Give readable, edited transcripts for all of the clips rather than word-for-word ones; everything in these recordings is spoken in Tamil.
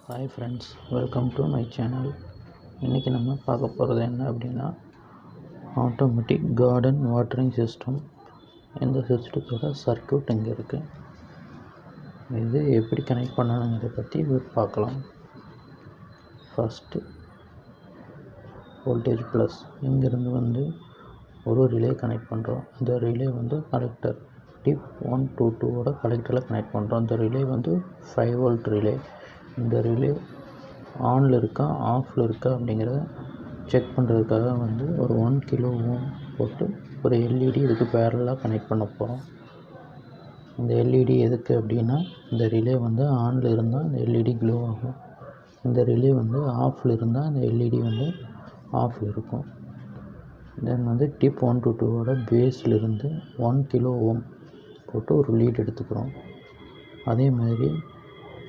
Hi friends, welcome to my channel. இன்றைக்கி நம்ம பார்க்க போகிறது என்ன அப்படின்னா, ஆட்டோமேட்டிக் கார்டன் வாட்டரிங் சிஸ்டம். இந்த சிஸ்டத்தோட சர்க்யூட் இங்கே இருக்குது. இது எப்படி கனெக்ட் பண்ணணுங்கிறத பற்றி பார்க்கலாம். ஃபஸ்ட்டு வோல்டேஜ் ப்ளஸ் இங்கேருந்து ஒரு ரிலே கனெக்ட் பண்ணுறோம். இந்த ரிலே கலெக்டர் டிப் 122 கலெக்டரில் கனெக்ட் பண்ணுறோம். இந்த ரிலே 5 வோல்ட் ரிலே. இந்த ரிலே ஆனில் இருக்கா ஆஃபில் இருக்கா அப்படிங்கிறத செக் பண்ணுறதுக்காக ஒரு 1 கிலோ ஓம் போட்டு ஒரு எல்இடி இதுக்கு பேரலாக கனெக்ட் பண்ண போகிறோம். இந்த எல்இடி எதுக்கு அப்படின்னா, இந்த ரிலே ஆனில் இருந்தால் இந்த எல்இடி க்ளோ ஆகும். இந்த ரிலே ஆஃபில் இருந்தால் இந்த எல்இடி ஆஃபில் இருக்கும். தென் டிப் 122 பேஸ்லேருந்து 1 கிலோ ஓம் போட்டு ஒரு லீட் எடுத்துக்கிறோம். அதே மாதிரி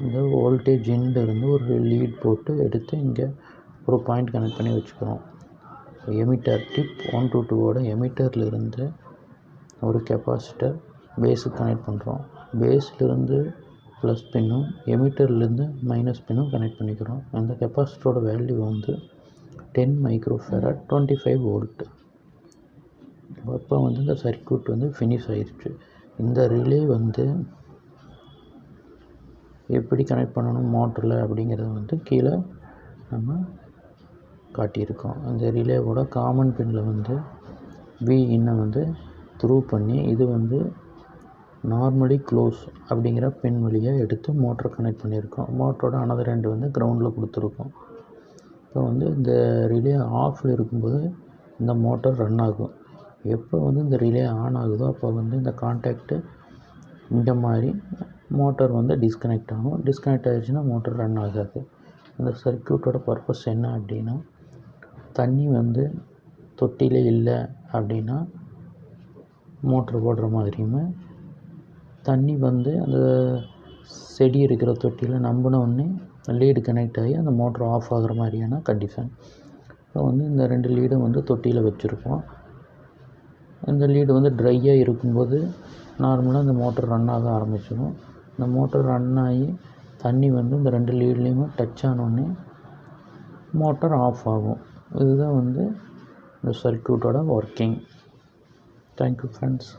இந்த வோல்டேஜ் இருந்து ஒரு லீட் போட்டு எடுத்து இங்கே ஒரு பாயிண்ட் கனெக்ட் பண்ணி வச்சுக்கிறோம். எமிட்டர் டிப் 122 எமிட்டர்லேருந்து ஒரு கெப்பாசிட்டர் பேஸுக்கு கனெக்ட் பண்ணுறோம். பேஸ்லேருந்து ப்ளஸ் பின்னும் எமிட்டர்லேருந்து மைனஸ் பின்னும் கனெக்ட் பண்ணிக்கிறோம். அந்த கெப்பாசிட்டரோட வேல்யூ 10 மைக்ரோஃபேரட் 25 வோல்ட். அப்போ இந்த சர்க்யூட் ஃபினிஷ் ஆயிடுச்சு. இந்த ரிலே எப்படி கனெக்ட் பண்ணணும் மோட்டரில் அப்படிங்கிறத கீழே நம்ம காட்டியிருக்கோம். இந்த ரிலேவோட காமன் பின்னில் வி இன்னை த்ரூ பண்ணி இது நார்மலி க்ளோஸ் அப்படிங்கிற பின் வழியாக எடுத்து மோட்டரை கனெக்ட் பண்ணியிருக்கோம். மோட்டரோட அனதர் ரெண்டு கிரவுண்டில் கொடுத்துருக்கோம். இப்போ இந்த ரிலே ஆஃபில் இருக்கும்போது இந்த மோட்டர் ரன் ஆகும். எப்போ இந்த ரிலே ஆன் ஆகுதோ அப்போ இந்த கான்டாக்டு இந்த மாதிரி மோட்டர் டிஸ்கனெக்ட் ஆகும். டிஸ்கனெக்ட் ஆகிடுச்சுன்னா மோட்டர் ரன் ஆகாது. இந்த சர்க்யூட்டோட பர்பஸ் என்ன அப்படின்னா, தண்ணி தொட்டியில் இல்லை அப்படின்னா மோட்ரு போடுற மாதிரியும், தண்ணி அந்த செடி இருக்கிற தொட்டியில் நம்பினோடனே லீடு கனெக்ட் ஆகி அந்த மோட்ரு ஆஃப் ஆகிற மாதிரியான கண்டிஷன். இப்போ இந்த ரெண்டு லீடும் தொட்டியில் வச்சுருக்கோம். இந்த லீடு ட்ரையாக இருக்கும்போது நார்மலாக இந்த மோட்டர் ரன் ஆக ஆரம்பிச்சிடும். இந்த மோட்டர் ரன் ஆகி தண்ணி இந்த ரெண்டு லீட்லேயுமே டச் ஆனோடனே மோட்டர் ஆஃப் ஆகும். இதுதான் இந்த சர்க்யூட்டோட ஒர்க்கிங். Thank you friends.